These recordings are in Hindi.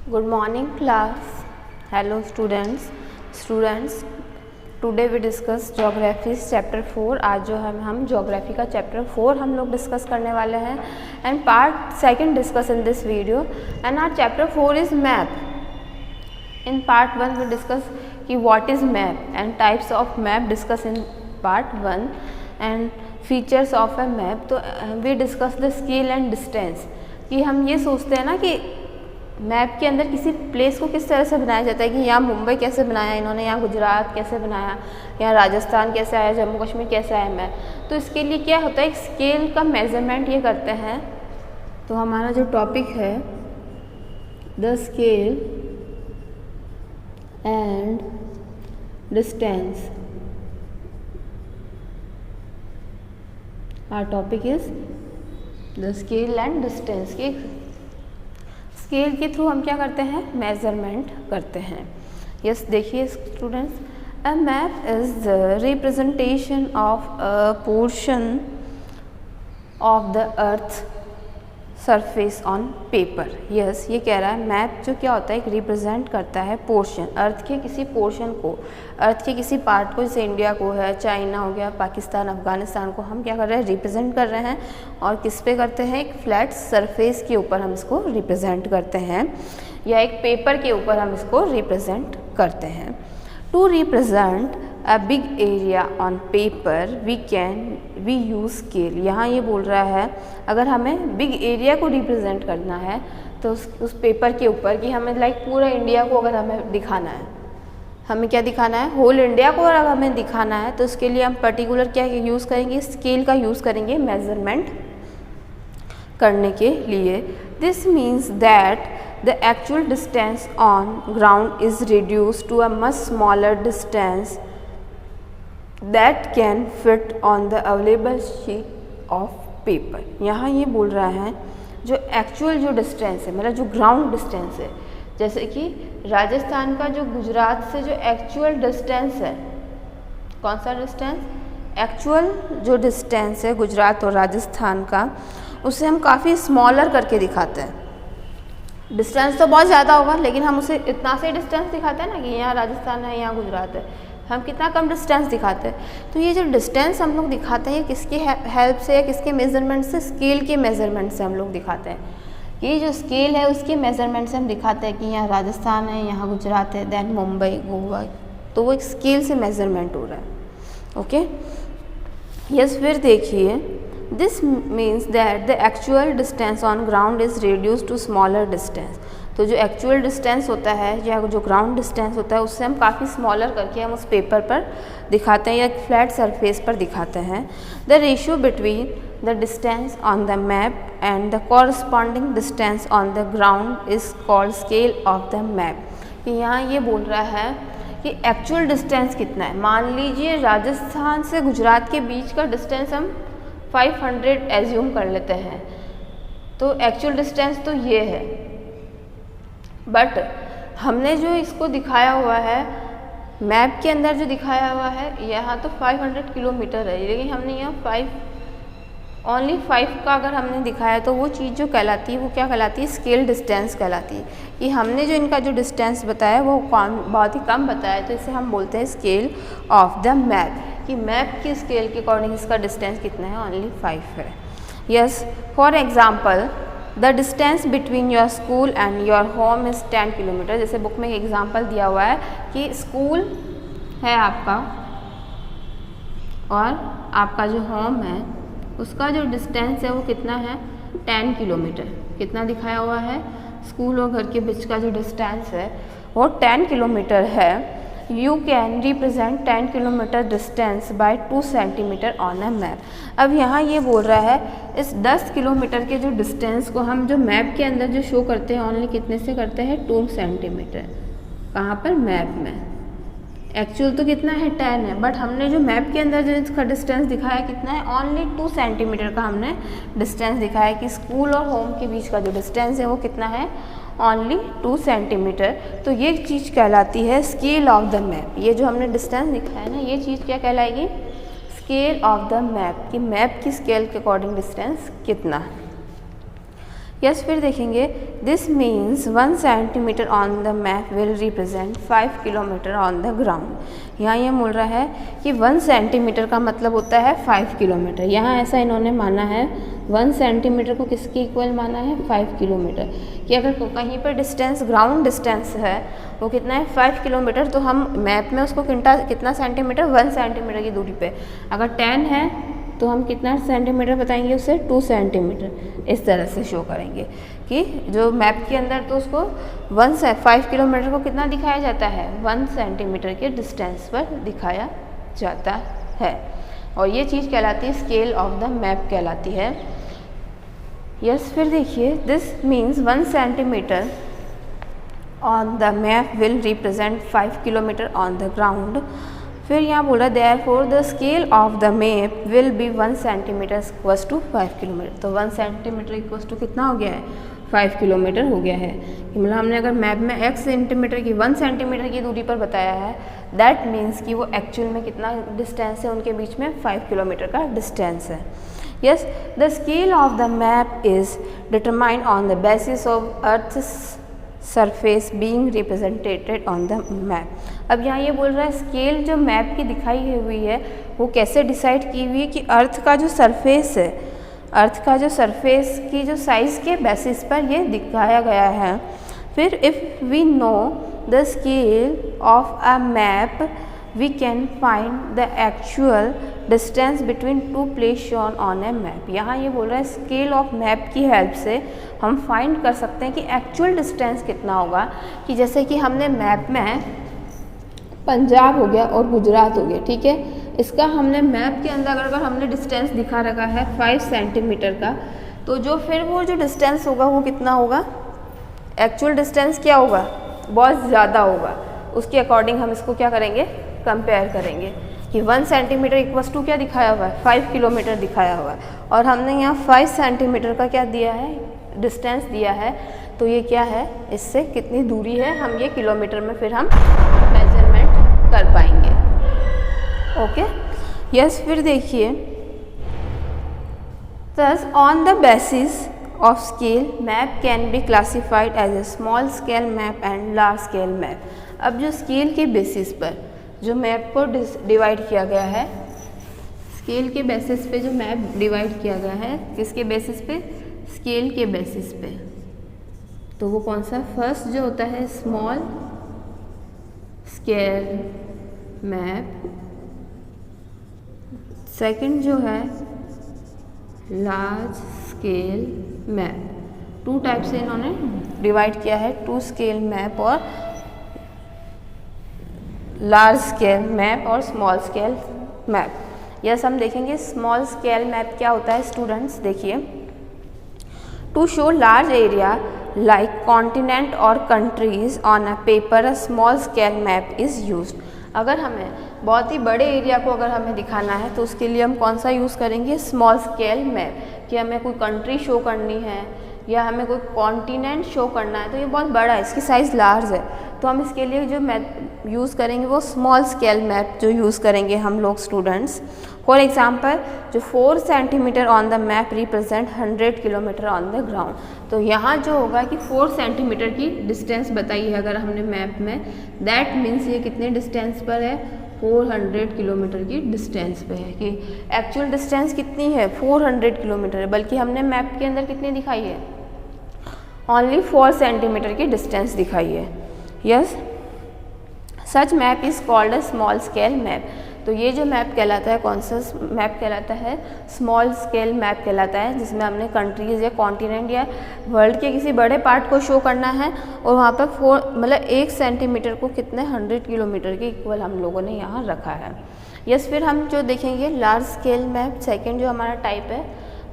Good morning class. Hello students. Today we discuss geography chapter 4. आज जो हम geography का chapter 4 हम लोग डिस्कस करने वाले हैं and part second discuss in this video and our chapter 4 is map. In part 1 we discuss कि what is map and types of map discuss in part 1 and features of a map. तो we discuss the scale and distance कि हम ये सोचते हैं ना कि मैप के अंदर किसी प्लेस को किस तरह से बनाया जाता है कि यहाँ मुंबई कैसे बनाया इन्होंने, यहाँ गुजरात कैसे बनाया, यहाँ राजस्थान कैसे आया, जम्मू कश्मीर कैसे आया मैप। तो इसके लिए क्या होता है, एक स्केल का मेज़रमेंट ये करते हैं। तो हमारा जो टॉपिक है the scale and distance, our topic is the scale and distance. की स्केल के थ्रू हम क्या करते हैं, मेज़रमेंट करते हैं। यस देखिए students, a map is the representation of a portion of the earth surface on paper. Yes ये कह रहा है मैप जो क्या होता है, एक रिप्रेजेंट करता है पोर्शन, अर्थ के किसी पोर्शन को, अर्थ के किसी पार्ट को, जैसे इंडिया को है, चाइना हो गया, पाकिस्तान, अफगानिस्तान को हम क्या कर रहे हैं, रिप्रेजेंट कर रहे हैं। और किस पे करते हैं, एक फ्लैट सरफेस के ऊपर हम इसको रिप्रेजेंट करते हैं या एक पेपर के ऊपर हम इसको रिप्रेजेंट करते हैं। To represent a big area on paper we use scale. यहाँ ये बोल रहा है अगर हमें बिग एरिया को रिप्रेजेंट करना है तो उस पेपर के ऊपर कि हमें लाइक पूरा इंडिया को अगर हमें दिखाना है, हमें क्या दिखाना है, होल इंडिया को अगर हमें दिखाना है तो उसके लिए हम पर्टिकुलर क्या यूज़ करेंगे, स्केल का यूज़ करेंगे मेज़रमेंट करने के लिए। This means that the actual distance on ground is reduced to a much smaller distance that can fit on the available sheet of paper. यहाँ ये बोल रहा है जो एक्चुअल जो डिस्टेंस है, मतलब जो ग्राउंड डिस्टेंस है, जैसे कि राजस्थान का जो गुजरात से जो एक्चुअल डिस्टेंस है, कौन सा डिस्टेंस, एक्चुअल जो डिस्टेंस है गुजरात और राजस्थान का, उसे हम काफ़ी स्मॉलर करके दिखाते हैं। डिस्टेंस तो बहुत ज़्यादा होगा लेकिन हम उसे इतना से डिस्टेंस दिखाते हैं ना कि यहाँ राजस्थान है, यहाँ गुजरात है, हम कितना कम डिस्टेंस दिखाते हैं। तो ये जो डिस्टेंस हम लोग दिखाते हैं किसकी हेल्प से, किसके मेज़रमेंट से, स्केल के मेज़रमेंट से हम लोग दिखाते हैं। ये जो स्केल है उसके मेज़रमेंट से हम दिखाते हैं कि यहाँ राजस्थान है, यहाँ गुजरात है, देन मुंबई, गोवा। तो वो एक स्केल से मेज़रमेंट हो रहा है। ओके यस, फिर देखिए this means that the actual distance on ground is reduced to smaller distance. तो जो एक्चुअल डिस्टेंस होता है या जो ग्राउंड डिस्टेंस होता है उससे हम काफ़ी स्मॉलर करके हम उस पेपर पर दिखाते हैं या एक फ्लैट सरफेस पर दिखाते हैं। The ratio between the distance on the map and the corresponding distance on the ground is called scale of the map. कि यहाँ ये बोल रहा है कि एक्चुअल डिस्टेंस कितना है। मान लीजिए राजस्थान से गुजरात के बीच का डिस्टेंस हम 500 एज्यूम कर लेते हैं, तो एक्चुअल डिस्टेंस तो ये है, बट हमने जो इसको दिखाया हुआ है मैप के अंदर जो दिखाया हुआ है यहाँ तो 500 किलोमीटर है, लेकिन हमने यहाँ ओनली 5 का अगर हमने दिखाया तो वो चीज़ जो कहलाती है वो क्या कहलाती है, स्केल डिस्टेंस कहलाती है। कि हमने जो इनका जो डिस्टेंस बताया वो बहुत ही कम बताया, तो इसे हम बोलते हैं स्केल ऑफ द मैप। कि मैप की स्केल के अकॉर्डिंग इसका डिस्टेंस कितना है, ओनली 5 है। Yes for example the distance between your school and your home is 10 kilometre. जैसे बुक में एक एग्जाम्पल दिया हुआ है कि स्कूल है आपका और आपका जो होम है उसका जो डिस्टेंस है वो कितना है, 10 किलोमीटर। कितना दिखाया हुआ है, स्कूल और घर के बीच का जो डिस्टेंस है वो 10 किलोमीटर है। You can represent 10 kilometre distance by 2 centimetre on a map. अब यहाँ ये बोल रहा है इस 10 किलोमीटर के जो डिस्टेंस को हम जो मैप के अंदर जो शो करते हैं ओनली कितने से करते हैं, 2 सेंटीमीटर। कहाँ पर, मैप में। एक्चुअल तो कितना है, 10 है, बट हमने जो मैप के अंदर जो इसका डिस्टेंस दिखाया कितना है, ओनली 2 सेंटीमीटर का हमने डिस्टेंस दिखाया कि स्कूल और होम के बीच का जो डिस्टेंस है वो कितना है, ओनली 2 सेंटीमीटर। तो ये चीज़ कहलाती है स्केल ऑफ द मैप। ये जो हमने डिस्टेंस दिखाया है ना, ये चीज़ क्या कहलाएगी, स्केल ऑफ द मैप। कि मैप की स्केल के अकॉर्डिंग डिस्टेंस कितना है। यस, फिर देखेंगे this means 1 centimetre on the map will represent 5 kilometre on the ground. यहाँ ये बोल रहा है कि 1 सेंटीमीटर का मतलब होता है 5 किलोमीटर। यहाँ ऐसा इन्होंने माना है 1 सेंटीमीटर को किसके इक्वल माना है 5 किलोमीटर, कि अगर कहीं पर डिस्टेंस ग्राउंड डिस्टेंस है वो कितना है 5 किलोमीटर, तो हम मैप में उसको कितना सेंटीमीटर 1 सेंटीमीटर की दूरी पे, अगर 10 है तो हम कितना सेंटीमीटर बताएंगे उसे 2 सेंटीमीटर, इस तरह से शो करेंगे कि जो मैप के अंदर तो उसको 5 किलोमीटर को कितना दिखाया जाता है 1 सेंटीमीटर के डिस्टेंस पर दिखाया जाता है, और ये चीज़ कहलाती है स्केल ऑफ द मैप कहलाती है। यस, फिर देखिए this means 1 centimetre on the map will represent 5 kilometre on the ground. फिर यहाँ बोल रहा है therefore the scale of the map will be 1 centimetre equals to 5 kilometre. तो 1 सेंटीमीटर इक्वल्स टू कितना हो गया है 5 किलोमीटर हो गया है। मतलब हमने अगर मैप में x सेंटीमीटर की 1 सेंटीमीटर की दूरी पर बताया है, दैट मीन्स कि वो एक्चुअल में कितना डिस्टेंस है उनके बीच में 5 किलोमीटर का डिस्टेंस है। Yes, the scale of the map is determined on the basis of earth surface being represented on the map. अब यहाँ ये बोल रहा है स्केल जो मैप की दिखाई हुई है वो कैसे डिसाइड की हुई है कि अर्थ का जो सरफेस है, अर्थ का जो सरफेस की जो साइज़ के बेसिस पर ये दिखाया गया है। फिर if we know the scale of a map we can find the actual distance between 2 place shown on a map. यहाँ ये बोल रहा है स्केल ऑफ मैप की हेल्प से हम फाइंड कर सकते हैं कि एक्चुअल डिस्टेंस कितना होगा, कि जैसे कि हमने मैप में पंजाब हो गया और गुजरात हो गया, ठीक है, इसका हमने मैप के अंदर अगर हमने डिस्टेंस दिखा रखा है 5 सेंटीमीटर का, तो जो फिर वो जो डिस्टेंस होगा वो कितना होगा, एक्चुअल डिस्टेंस क्या होगा, बहुत ज़्यादा होगा। उसके अकॉर्डिंग हम इसको क्या करेंगे, कंपेयर करेंगे कि 1 सेंटीमीटर इक्वल्स टू क्या दिखाया हुआ है 5 किलोमीटर दिखाया हुआ है, और हमने यहाँ 5 सेंटीमीटर का क्या दिया है डिस्टेंस दिया है, तो ये क्या है, इससे कितनी दूरी है हम ये किलोमीटर में फिर हम मेजरमेंट कर पाएंगे। ओके, यस, फिर देखिए thus on the basis of scale map can be classified as a small scale map and large scale map। अब जो स्केल के बेसिस पर जो मैप को डिवाइड किया गया है, स्केल के बेसिस पे जो मैप डिवाइड किया गया है, किसके बेसिस पे, स्केल के बेसिस पे, तो वो कौन सा, फर्स्ट जो होता है स्मॉल स्केल मैप, सेकंड जो है लार्ज स्केल मैप। 2 टाइप से इन्होंने डिवाइड किया है, 2 स्केल मैप और लार्ज स्केल मैप और स्मॉल स्केल मैप। यस, हम देखेंगे स्मॉल स्केल मैप क्या होता है स्टूडेंट्स, देखिए to show large area like continent और countries on a paper a small scale map is used. अगर हमें बहुत ही बड़े एरिया को अगर हमें दिखाना है तो उसके लिए हम कौन सा यूज़ करेंगे, स्मॉल स्केल मैप, कि हमें कोई कंट्री शो करनी है या हमें कोई कॉन्टिनेंट शो करना है, तो ये बहुत बड़ा है, इसकी साइज़ लार्ज है, तो हम इसके लिए जो मैप यूज़ करेंगे वो स्मॉल स्केल मैप जो यूज़ करेंगे हम लोग स्टूडेंट्स। फॉर एग्जांपल जो 4 centimetre on the map represent 100 kilometre on the ground. तो यहाँ जो होगा कि 4 सेंटीमीटर की डिस्टेंस बताई है अगर हमने मैप में, दैट मीन्स ये कितने डिस्टेंस पर है, 400 किलोमीटर की डिस्टेंस पे है, कि एक्चुअल डिस्टेंस कितनी है 400 किलोमीटर है, बल्कि हमने मैप के अंदर कितनी दिखाई है, ओनली 4 सेंटीमीटर की डिस्टेंस दिखाई है। Yes, such map is called a small scale map. तो ये जो मैप कहलाता है कौन सा मैप कहलाता है, स्मॉल स्केल मैप कहलाता है, जिसमें हमने कंट्रीज़ या कॉन्टिनेंट या वर्ल्ड के किसी बड़े पार्ट को शो करना है, और वहाँ पर 1 सेंटीमीटर को कितने 100 किलोमीटर के इक्वल हम लोगों ने यहाँ रखा है। यस, फिर हम जो देखेंगे लार्ज स्केल मैप, सेकेंड जो हमारा टाइप है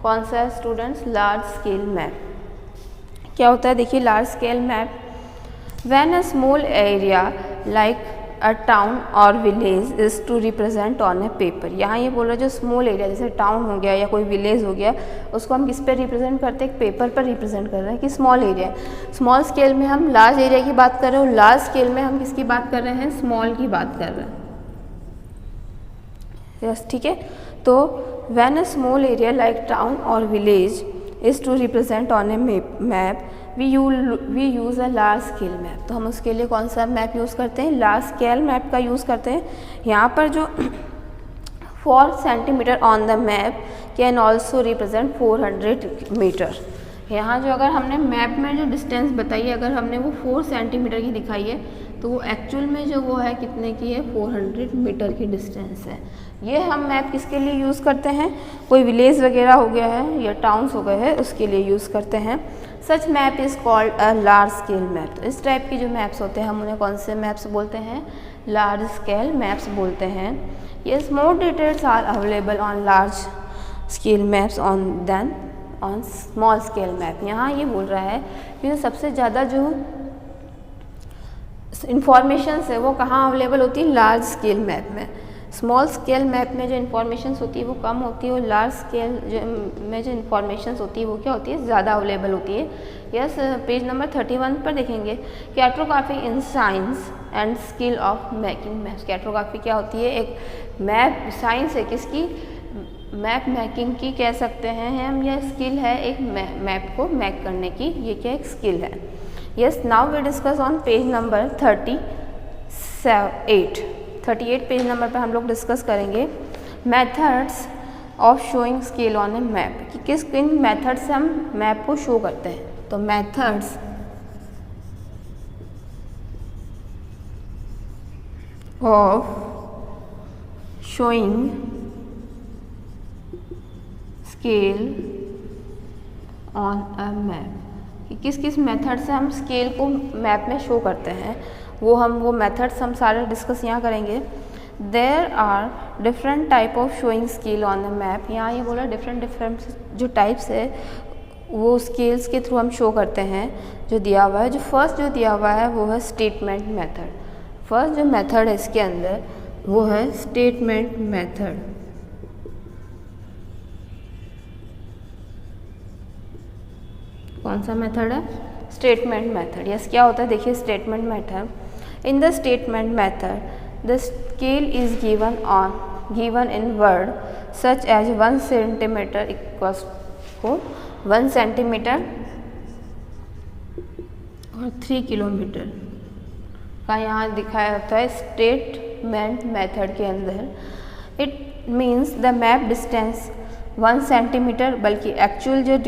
कौन सा है स्टूडेंट्स, लार्ज स्केल मैप। क्या होता है, देखिए large scale map when a small area like a town और village is to represent on a paper. यहाँ ये बोल रहा है जो स्मॉल एरिया जैसे टाउन हो गया या कोई विलेज हो गया, उसको हम किस पे रिप्रेजेंट करते हैं, एक पेपर पर रिप्रेजेंट कर रहे हैं कि स्मॉल एरिया। स्मॉल स्केल में हम लार्ज एरिया की बात कर रहे हैं और लार्ज स्केल में हम किसकी बात कर रहे हैं, स्मॉल की बात कर रहे हैं। यस, ठीक है। तो when a small area like town और village is to represent on a map we use a large scale map. तो हम उसके लिए कौन सा मैप यूज़ करते हैं? लार्ज स्केल मैप का यूज़ करते हैं। यहाँ पर जो 4 centimetre on the map can also represent 400 metre. यहाँ जो अगर हमने मैप में जो डिस्टेंस बताई है, अगर हमने वो 4 सेंटीमीटर की दिखाई है, तो वो एक्चुअल में जो वो है कितने की है? 400 मीटर की डिस्टेंस है। ये हम मैप किसके लिए यूज़ करते हैं? कोई विलेज वगैरह हो गया है या टाउन्स हो गए हैं, उसके लिए यूज़ करते हैं। Such map is called a large scale map. तो इस टाइप की जो मैप्स होते हैं हम उन्हें कौन से मैप्स बोलते हैं? लार्ज स्केल मैप्स बोलते हैं। Yes, more details are available on large scale maps on small scale map. यहाँ ये बोल रहा है कि जो सबसे ज़्यादा जो इंफॉर्मेशंस है वो कहाँ अवेलेबल होती है? लार्ज स्केल मैप में। स्मॉल स्केल मैप में जो इन्फॉर्मेशंस होती है वो कम होती है, और लार्ज स्केल में जो इन्फॉर्मेशंस होती है वो क्या होती है? ज़्यादा अवेलेबल होती है। यस, पेज नंबर 31 पर देखेंगे cartography in science and skill of making maps. Cartography क्या होती है? एक मैप साइंस है किसकी? मैप मेकिंग की कह सकते हैं हम, या स्किल है एक मैप को मैक करने की। ये क्या एक स्किल है। Yes, now we discuss on page number 38 page number पर हम लोग डिस्कस करेंगे methods of showing scale on a map, कि किस किन मेथड से हम मैप को शो करते हैं। तो methods of showing scale on a map, कि किस किस मेथड से हम स्केल को मैप में शो करते हैं, वो मेथड्स हम सारे डिस्कस यहाँ करेंगे। There are different type of showing scale on the map. यहाँ ये बोला डिफरेंट जो टाइप्स है वो स्केल्स के थ्रू हम शो करते हैं जो दिया हुआ है। जो फर्स्ट जो दिया हुआ है वो है स्टेटमेंट मेथड। फर्स्ट जो मेथड है इसके अंदर वो है स्टेटमेंट मेथड। कौन सा मेथड है? Statement method. यस, क्या होता है देखिए statement method. In the statement method, the scale is given in word such as 1 centimeter equals to 1 centimeter और 3 किलोमीटर का यहाँ दिखाया होता है स्टेटमेंट मेथड के अंदर। It means the map distance 1 centimetre, बल्कि एक्चुअल जो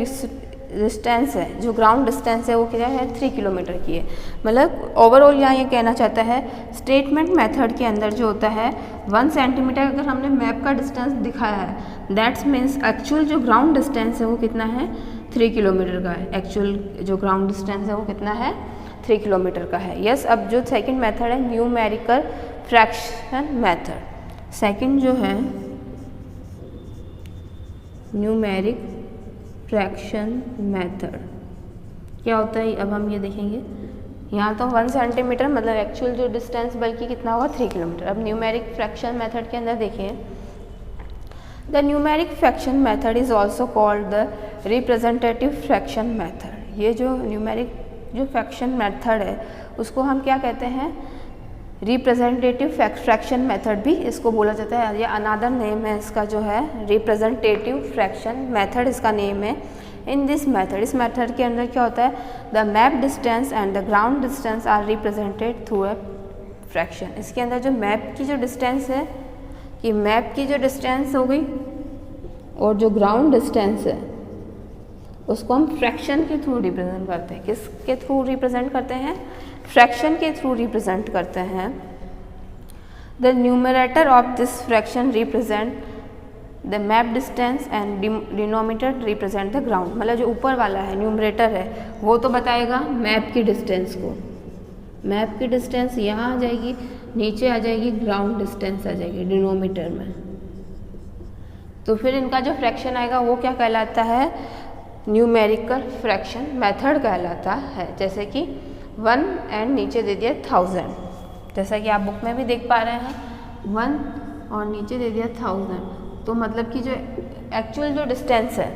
डिस्टेंस है, जो ग्राउंड डिस्टेंस है वो क्या है? 3 किलोमीटर की है। मतलब ओवरऑल यहाँ ये कहना चाहता है स्टेटमेंट मेथड के अंदर जो होता है 1 सेंटीमीटर अगर हमने मैप का डिस्टेंस दिखाया है, दैट्स मीन्स एक्चुअल जो ग्राउंड डिस्टेंस है वो कितना है? 3 किलोमीटर का है। एक्चुअल जो ग्राउंड डिस्टेंस है वो कितना है? 3 किलोमीटर का है। यस, अब जो सेकेंड मेथड है न्यूमेरिकल फ्रैक्शन मेथड। सेकेंड जो है न्यूमेरिक फ्रैक्शन मेथड क्या होता है? अब हम ये देखेंगे। यहाँ तो 1 सेंटीमीटर मतलब एक्चुअल जो डिस्टेंस बल्कि कितना होगा? 3 किलोमीटर। अब न्यूमेरिक फ्रैक्शन मेथड के अंदर देखिए, the numeric fraction method is also called the representative fraction method. ये जो न्यूमेरिक जो फ्रैक्शन मेथड है उसको हम क्या कहते हैं? रिप्रेजेंटेटिव फ्रैक्शन मेथड भी इसको बोला जाता है, या अनादर नेम है इसका जो है रिप्रेजेंटेटिव फ्रैक्शन मेथड इसका नेम है। इन दिस मेथड, इस मेथड के अंदर क्या होता है? The map distance and the ground distance are represented through a fraction. इसके अंदर जो मैप की जो डिस्टेंस है, कि मैप की जो डिस्टेंस हो गई और जो ग्राउंड डिस्टेंस है उसको हम फ्रैक्शन के थ्रू रिप्रेजेंट करते हैं। किसके थ्रू रिप्रेजेंट करते हैं? फ्रैक्शन के थ्रू रिप्रेजेंट करते हैं। The numerator of this fraction represent the map distance and denominator represent the ground. मतलब जो ऊपर वाला है न्यूमरेटर है वो तो बताएगा मैप की डिस्टेंस को, मैप की डिस्टेंस यहाँ आ जाएगी, नीचे आ जाएगी ग्राउंड डिस्टेंस आ जाएगी डिनोमिनेटर में। तो फिर इनका जो फ्रैक्शन आएगा वो क्या कहलाता है? न्यूमेरिकल फ्रैक्शन मेथड कहलाता है। जैसे कि 1 एंड नीचे दे दिया 1000, जैसा कि आप बुक में भी देख पा रहे हैं 1 और नीचे दे दिया 1000। तो मतलब कि जो एक्चुअल जो डिस्टेंस है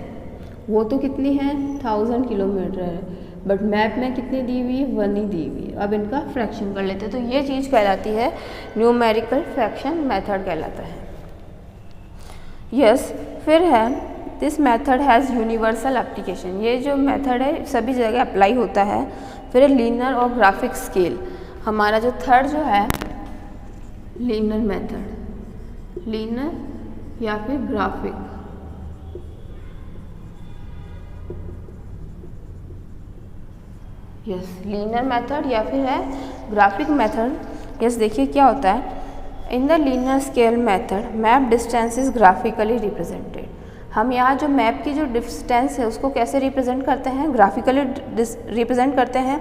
वो तो कितनी है? 1000 किलोमीटर है, बट मैप में कितनी दी हुई है? 1 ही दी हुई है। अब इनका फ्रैक्शन कर लेते हैं, तो ये चीज़ कहलाती है न्यूमेरिकल फ्रैक्शन मेथड कहलाता है। यस, फिर है this method has universal application, ये जो मेथड है सभी जगह अप्लाई होता है। फिर लीनियर और ग्राफिक स्केल, हमारा जो थर्ड जो है लीनियर मेथड, लीनियर या फिर ग्राफिक, यस लीनियर मेथड या फिर है ग्राफिक मेथड। यस देखिए क्या होता है, in the linear scale method map distance is graphically represented. हम यहाँ जो मैप की जो डिस्टेंस है उसको कैसे रिप्रेजेंट करते हैं, ग्राफिकली रिप्रेजेंट करते हैं।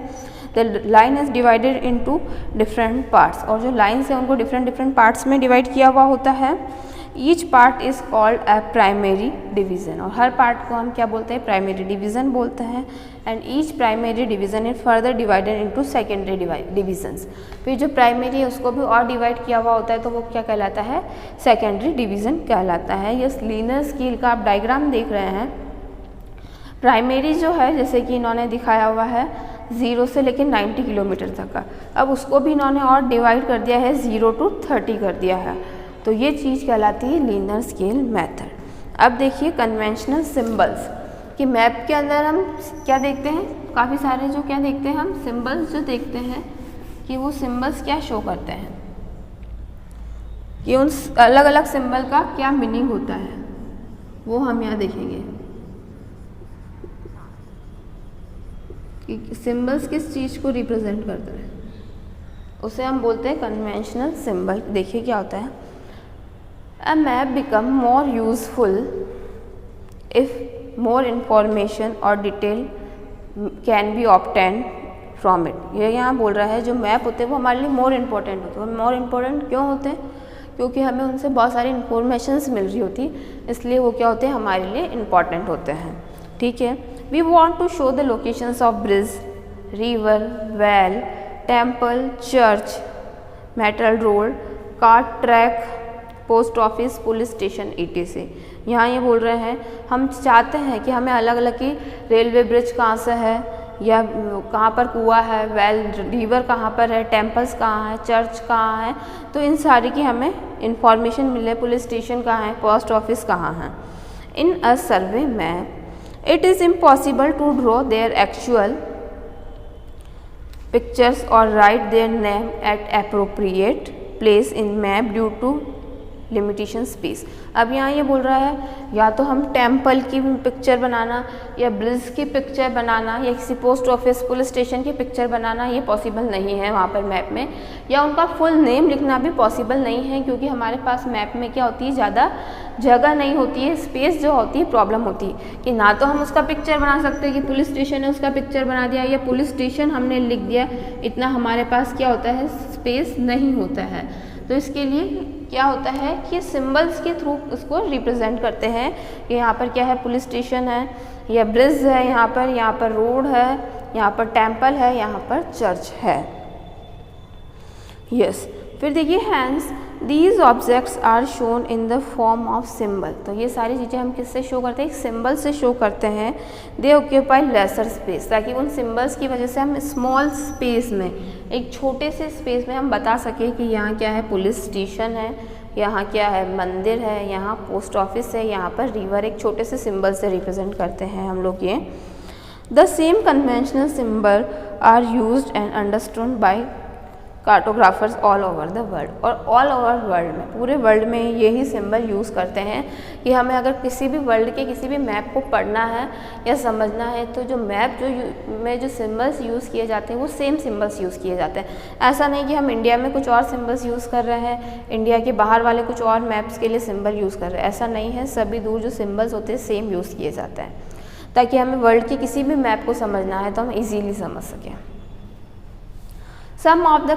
The line is divided into different parts, और जो लाइन्स हैं उनको डिफरेंट पार्ट्स में डिवाइड किया हुआ होता है। Each part is called a primary division, और हर पार्ट को हम क्या बोलते हैं, प्राइमरी डिवीज़न बोलते हैं। And each primary division is further divided into secondary divisions. फिर जो प्राइमरी है उसको भी और डिवाइड किया हुआ होता है तो वो क्या कहलाता है, सेकेंडरी डिवीज़न कहलाता है। यस लीनियर स्केल का आप डायग्राम देख रहे हैं। प्राइमरी जो है जैसे कि इन्होंने दिखाया हुआ है 0 से लेकर 90 किलोमीटर तक का, अब उसको भी इन्होंने और डिवाइड कर दिया है 0 to 30 कर दिया है, तो ये चीज़ कहलाती है लीनियर स्केल मेथड। अब देखिए कन्वेंशनल सिंबल्स कि मैप के अंदर हम क्या देखते हैं, काफ़ी सारे जो क्या देखते हैं हम सिंबल्स जो देखते हैं कि वो सिंबल्स क्या शो करते हैं, कि उन अलग अलग सिंबल का क्या मीनिंग होता है वो हम यहाँ देखेंगे कि सिंबल्स किस चीज़ को रिप्रेजेंट करते हैं, उसे हम बोलते हैं कन्वेंशनल सिंबल। देखिए क्या होता है, A map become more useful if more information or detail can be obtained from it। ये यहाँ बोल रहा है जो मैप होते हैं वो हमारे लिए मोर इम्पोर्टेंट होते हैं। मोर इम्पोर्टेंट क्यों होते हैं, क्योंकि हमें उनसे बहुत सारी इन्फॉर्मेशंस मिल रही होती, इसलिए वो क्या होते हैं हमारे लिए इम्पॉर्टेंट होते हैं। ठीक है, we want to show the locations of bridge, river, well, temple, church, metal road, cart track, post office, police station etc। यहाँ ये बोल रहे हैं हम चाहते हैं कि हमें अलग अलग की रेलवे ब्रिज कहाँ से है, या कहाँ पर कुआं है, वेल रिवर कहाँ पर है, टेम्पल्स कहाँ है, चर्च कहाँ है, तो इन सारी की हमें इंफॉर्मेशन मिले, पुलिस स्टेशन कहाँ है, पोस्ट ऑफिस कहाँ है। In a survey map it is impossible to draw their actual pictures और write their name at appropriate place in map due to limitation space. अब यहाँ ये बोल रहा है या तो हम टेम्पल की पिक्चर बनाना या ब्रिज की पिक्चर बनाना या किसी पोस्ट ऑफिस, पुलिस स्टेशन की पिक्चर बनाना ये पॉसिबल नहीं है वहाँ पर मैप में, या उनका फुल नेम लिखना भी पॉसिबल नहीं है, क्योंकि हमारे पास मैप में क्या होती है, ज़्यादा जगह नहीं होती है, स्पेस जो होती है प्रॉब्लम होती है कि ना तो हम उसका पिक्चर बना सकते हैं कि पुलिस स्टेशन है उसका पिक्चर बना दिया या पुलिस स्टेशन हमने लिख दिया, इतना हमारे पास क्या होता है स्पेस नहीं होता है। तो इसके लिए क्या होता है कि सिंबल्स के थ्रू उसको रिप्रेजेंट करते हैं कि यहाँ पर क्या है, पुलिस स्टेशन है या ब्रिज है, यहाँ पर रोड है, यहाँ पर टेम्पल है, यहाँ पर चर्च है। यस फिर देखिए hence these objects are shown in the form of symbol. तो ये सारी चीज़ें हम किससे शो करते हैं, एक सिंबल से शो करते हैं। दे ऑक्यूपाई लेसर स्पेस, ताकि उन सिंबल्स की वजह से हम स्मॉल स्पेस में, एक छोटे से स्पेस में हम बता सकें कि यहाँ क्या है, पुलिस स्टेशन है, यहाँ क्या है, मंदिर है, यहाँ पोस्ट ऑफिस है, यहाँ पर रिवर, एक छोटे से सिंबल से रिप्रेजेंट करते हैं हम लोग ये। The same conventional symbol are used and understood by cartographers all over the world, और ऑल ओवर वर्ल्ड में, पूरे वर्ल्ड में यही सिंबल यूज़ करते हैं कि हमें अगर किसी भी वर्ल्ड के किसी भी मैप को पढ़ना है या समझना है तो जो मैप में जो सिंबल्स यूज़ किए जाते हैं वो सेम सिंबल्स यूज़ किए जाते हैं। ऐसा नहीं कि हम इंडिया में कुछ और सिंबल्स यूज़ कर रहे हैं, इंडिया के बाहर वाले कुछ और मैप्स के लिए सिंबल यूज़ कर रहे हैं, ऐसा नहीं है। सभी दूर जो सिंबल्स होते हैं सेम यूज़ किए जाते हैं, ताकि हमें वर्ल्ड के किसी भी मैप को समझना है तो हम ईजीली समझ सकें। Some of the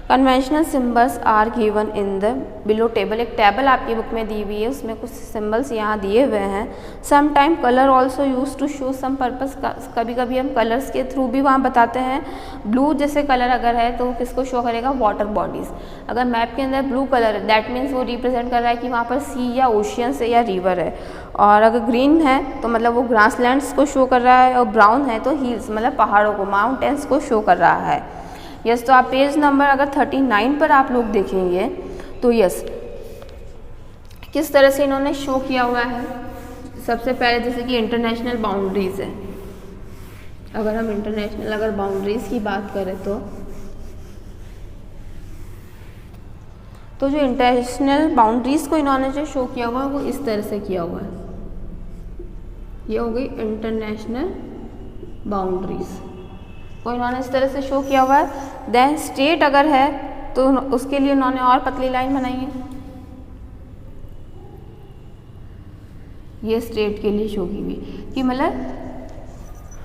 conventional symbols are given in the below table। एक टेबल आपकी बुक में दी हुई है, उसमें कुछ सिंबल्स यहाँ दिए हुए हैं। Sometime color also used to show some purpose। कभी कभी हम कलर्स के थ्रू भी वहाँ बताते हैं। ब्लू जैसे कलर अगर है तो किसको शो करेगा, वाटर बॉडीज़। अगर मैप के अंदर ब्लू कलर है दैट मीन्स वो रिप्रेजेंट कर रहा है कि वहाँ पर सी या ओशियंस है या रिवर है, और अगर ग्रीन है तो मतलब वो ग्रासलैंड्स को शो कर रहा है, और ब्राउन है तो हिल्स मतलब पहाड़ों को, माउंटेन्स को शो कर रहा है। यस तो आप पेज नंबर अगर 39 पर आप लोग देखेंगे तो यस किस तरह से इन्होंने शो किया हुआ है। सबसे पहले जैसे कि इंटरनेशनल बाउंड्रीज़ है, अगर हम इंटरनेशनल अगर बाउंड्रीज़ की बात करें तो जो इंटरनेशनल बाउंड्रीज़ को इन्होंने जो शो किया हुआ है वो इस तरह से किया हुआ है। ये हो गई इंटरनेशनल बाउंड्रीज़ को इन्होंने इस तरह से शो किया हुआ है। देन स्टेट अगर है तो उसके लिए इन्होंने और पतली लाइन बनाई है, ये स्टेट के लिए शो की हुई कि मतलब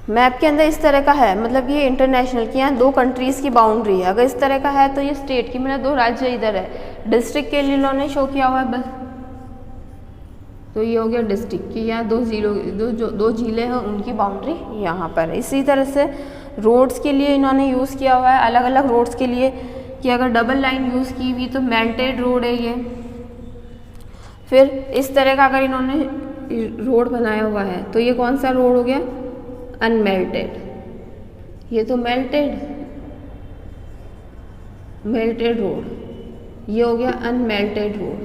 मैप के अंदर इस तरह का है, मतलब ये इंटरनेशनल की यहाँ 2 कंट्रीज़ की बाउंड्री है। अगर इस तरह का है तो ये स्टेट की, मतलब 2 राज्य इधर है। डिस्ट्रिक्ट के लिए इन्होंने शो किया हुआ है बस, तो ये हो गया डिस्ट्रिक्ट की यहाँ 2 झीलें हैं उनकी बाउंड्री यहाँ पर। इसी तरह से रोड्स के लिए इन्होंने यूज़ किया हुआ है, अलग अलग रोड्स के लिए कि अगर डबल लाइन यूज़ की हुई तो मेल्टेड रोड है ये। फिर इस तरह का अगर इन्होंने रोड बनाया हुआ है तो ये कौन सा रोड हो गया, अनमेल्टेड। ये तो मेल्टेड रोड, ये हो गया अनमेल्टेड रोड।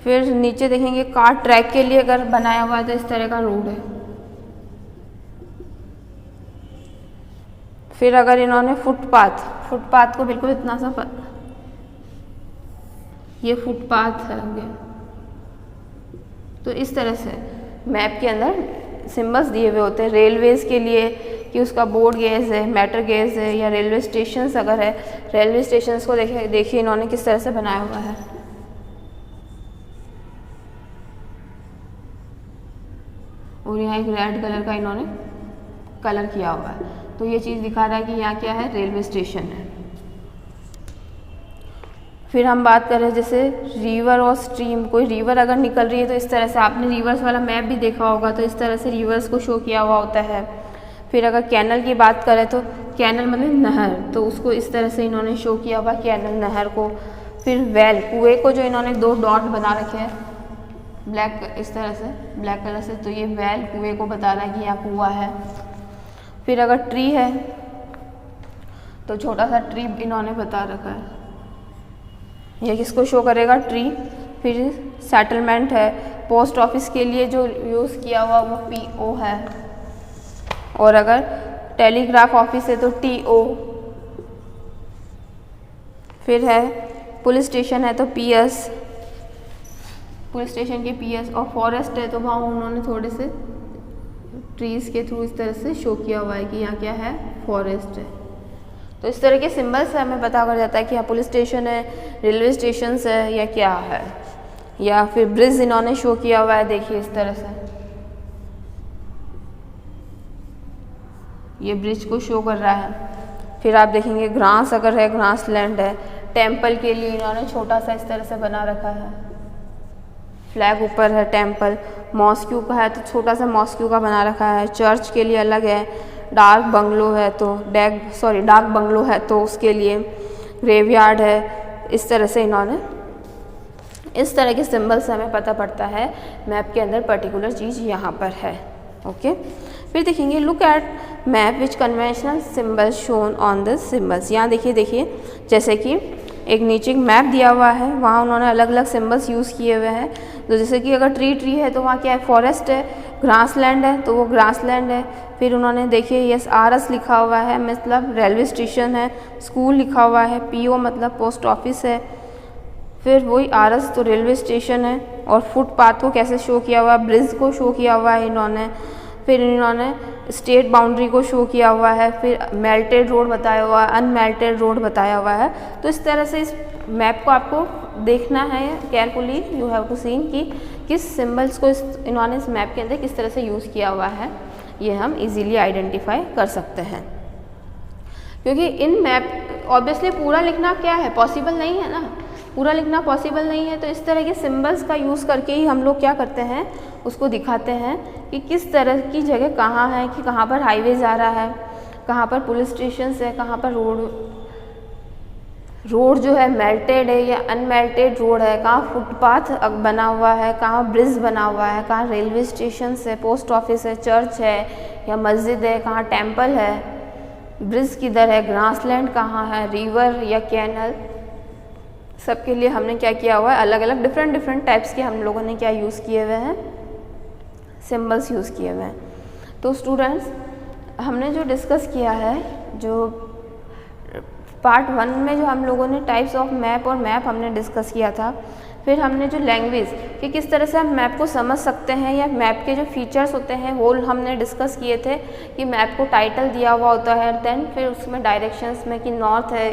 फिर नीचे देखेंगे कार ट्रैक के लिए अगर बनाया हुआ है तो इस तरह का रोड है। फिर अगर इन्होंने फुटपाथ को बिल्कुल इतना सा ये फुटपाथ है हो गया। तो इस तरह से मैप के अंदर सिंबल्स दिए हुए होते हैं। रेलवेज़ के लिए कि उसका बोर्ड गेज है, मेटर गेज है, या रेलवे स्टेशंस अगर है, रेलवे स्टेशंस को देखिए इन्होंने किस तरह से बनाया हुआ है। और यहाँ एक रेड कलर का इन्होंने कलर किया हुआ है, तो ये चीज़ दिखा रहा है कि यहाँ क्या है, रेलवे स्टेशन है। फिर हम बात करें जैसे रिवर और स्ट्रीम, कोई रिवर अगर निकल रही है तो इस तरह से, आपने रिवर्स वाला मैप भी देखा होगा, तो इस तरह से रिवर्स को शो किया हुआ होता है। फिर अगर कैनल की बात करें तो कैनल मतलब नहर, तो उसको इस तरह से इन्होंने शो किया हुआ कैनल, नहर को। फिर वेल, कुएँ को जो इन्होंने 2 डॉट बना रखे हैं ब्लैक, इस तरह से ब्लैक कलर से, तो ये वेल कुएँ को बता रहा है कि यहाँ कुआँ है। फिर अगर ट्री है तो छोटा सा ट्री इन्होंने बता रखा है, ये किसको शो करेगा, ट्री। फिर सेटलमेंट है, पोस्ट ऑफिस के लिए जो यूज़ किया हुआ वो PO है, और अगर टेलीग्राफ ऑफिस है तो TO। फिर है पुलिस स्टेशन है तो PS, पुलिस स्टेशन के PS। और फॉरेस्ट है तो वहाँ उन्होंने थोड़े से ट्रीज़ के थ्रू इस तरह से शो किया हुआ है कि यहाँ क्या है, फॉरेस्ट है। तो इस तरह के सिंबल्स से हमें पता कर जाता है कि यहाँ पुलिस स्टेशन है, रेलवे स्टेशन है, या क्या है। या फिर ब्रिज इन्होंने शो किया हुआ है, देखिए इस तरह से ये ब्रिज को शो कर रहा है। फिर आप देखेंगे ग्रास अगर है, ग्रास लैंड है। टेम्पल के लिए इन्होंने छोटा सा इस तरह से बना रखा है, फ्लैग ऊपर है टेम्पल। मॉस्क्यू का है तो छोटा सा मॉस्क्यू का बना रखा है। चर्च के लिए अलग है। डार्क बंगलो है तो डार्क बंगलो है तो उसके लिए ग्रेवयार्ड है। इस तरह से इन्होंने, इस तरह के सिंबल से हमें पता पड़ता है मैप के अंदर पर्टिकुलर चीज़ यहाँ पर है। ओके, फिर देखेंगे look at map which conventional symbols shown on the symbols. यहाँ देखिए जैसे कि एक नीचे मैप दिया हुआ है, वहाँ उन्होंने अलग अलग सिंबल्स यूज़ किए हुए हैं। तो जैसे कि अगर ट्री है तो वहाँ क्या है, फॉरेस्ट है। ग्रास लैंड है तो वो ग्रास लैंड है। फिर उन्होंने देखिए RS लिखा हुआ है, मतलब रेलवे स्टेशन है। स्कूल लिखा हुआ है, PO मतलब पोस्ट ऑफिस है। फिर वही RS तो रेलवे स्टेशन है। और फुटपाथ को कैसे शो किया हुआ है, ब्रिज को शो किया हुआ है इन्होंने। फिर इन्होंने स्टेट बाउंड्री को शो किया हुआ है। फिर मेल्टेड रोड बताया हुआ है, अनमेल्टेड रोड बताया हुआ है। तो इस तरह से इस मैप को आपको देखना है carefully, you have to seen कि किस सिंबल्स को इन्होंने इस मैप के अंदर किस तरह से यूज़ किया हुआ है, ये हम इजीली आइडेंटिफाई कर सकते हैं। क्योंकि इन मैप ऑब्वियसली पूरा लिखना क्या है, पॉसिबल नहीं है ना, पूरा लिखना पॉसिबल नहीं है। तो इस तरह के सिंबल्स का यूज़ करके ही हम लोग क्या करते हैं, उसको दिखाते हैं कि किस तरह की जगह कहाँ है, कि कहाँ पर हाईवे जा रहा है, कहाँ पर पुलिस स्टेशन है, कहाँ पर रोड जो है मेल्टेड है या अनमेल्टेड रोड है, कहाँ फुटपाथ बना हुआ है, कहाँ ब्रिज बना हुआ है, कहाँ रेलवे स्टेशन है, पोस्ट ऑफिस है, चर्च है या मस्जिद है, कहाँ टेम्पल है, ब्रिज किधर है, ग्रासलैंड कहाँ है, रिवर या कैनल, सबके लिए हमने क्या किया हुआ है, अलग अलग डिफरेंट टाइप्स के हम लोगों ने क्या यूज़ किए हुए हैं, सिंबल्स यूज़ किए हुए हैं। तो स्टूडेंट्स हमने जो डिस्कस किया है, जो पार्ट 1 में जो हम लोगों ने टाइप्स ऑफ मैप और मैप हमने डिस्कस किया था, फिर हमने जो लैंग्वेज कि किस तरह से हम मैप को समझ सकते हैं या मैप के जो फीचर्स होते हैं वो हमने डिस्कस किए थे कि मैप को टाइटल दिया हुआ होता है, देन फिर उसमें डायरेक्शंस में कि नॉर्थ है,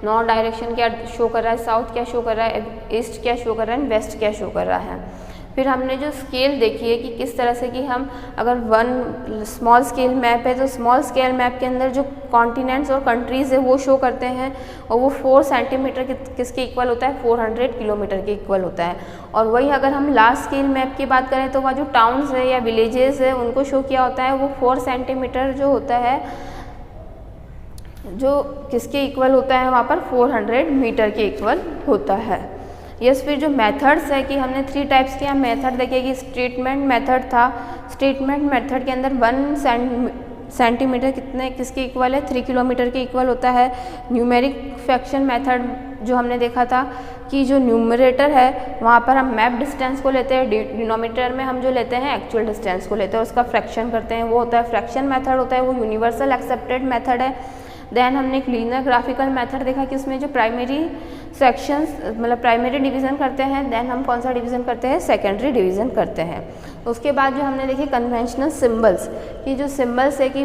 नॉर्थ डायरेक्शन क्या शो कर रहा है, साउथ क्या शो कर रहा है, ईस्ट क्या शो कर रहा है, वेस्ट क्या शो कर रहा है। फिर हमने जो स्केल देखी है कि किस तरह से कि हम अगर वन स्मॉल स्केल मैप है तो स्मॉल स्केल मैप के अंदर जो कॉन्टिनेंट्स और कंट्रीज़ है वो शो करते हैं और वो 4 सेंटीमीटर किसके इक्वल होता है, 400 किलोमीटर के इक्वल होता है। और वही अगर हम लार्ज स्केल मैप की बात करें तो वह जो टाउन्स है या विलेजेस है उनको शो किया होता है, वो 4 सेंटीमीटर जो होता है, जो किसके इक्वल होता है, वहाँ पर 400 मीटर के इक्वल होता है। यस, फिर जो मेथड्स है कि हमने 3 टाइप्स के मेथड देखे कि स्टेटमेंट मेथड था। स्टेटमेंट मेथड के अंदर 1 सेंटीमीटर किसके इक्वल है, 3 किलोमीटर के इक्वल होता है। न्यूमेरिक फ्रैक्शन मेथड जो हमने देखा था कि जो न्यूमरेटर है वहाँ पर हम मैप डिस्टेंस को लेते हैं, डिनोमिनेटर में हम जो लेते हैं एक्चुअल डिस्टेंस को लेते हैं, उसका फ्रैक्शन करते हैं, वो होता है फ्रैक्शन मेथड होता है, वो यूनिवर्सल एक्सेप्टेड मेथड है। देन हमने एक लीनियर ग्राफिकल मेथड देखा कि उसमें जो प्राइमरी सेक्शंस मतलब प्राइमरी डिवीज़न करते हैं, देन हम कौन सा डिवीज़न करते हैं, सेकेंडरी डिवीज़न करते हैं। उसके बाद जो हमने देखे कन्वेंशनल सिंबल्स कि जो सिंबल्स है कि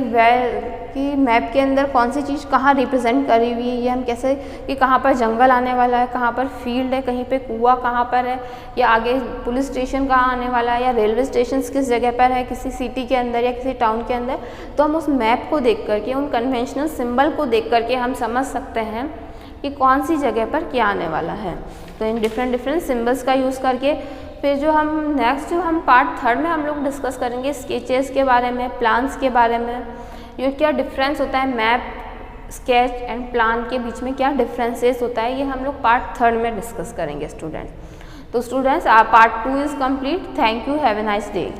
मैप के अंदर कौन सी चीज़ कहाँ रिप्रेजेंट करी हुई है, ये हम कैसे कि कहाँ पर जंगल आने वाला है, कहाँ पर फील्ड है, कहीं पे कुआं कहाँ पर है, या आगे पुलिस स्टेशन कहाँ आने वाला है, या रेलवे स्टेशन किस जगह पर है, किसी सिटी के अंदर या किसी टाउन के अंदर। तो हम उस मैप को देख करके, उन कन्वेंशनल सिंबल को देख करके हम समझ सकते हैं कि कौन सी जगह पर क्या आने वाला है। तो इन डिफरेंट सिंबल्स का यूज़ करके फिर जो हम नेक्स्ट जो हम पार्ट 3 में हम लोग डिस्कस करेंगे स्केचेस के बारे में, प्लान्स के बारे में, ये क्या डिफरेंस होता है मैप, स्केच एंड प्लान के बीच में क्या डिफरेंसेस होता है, ये हम लोग पार्ट 3 में डिस्कस करेंगे स्टूडेंट्स। तो students part 2 is complete. Thank you, have a nice day.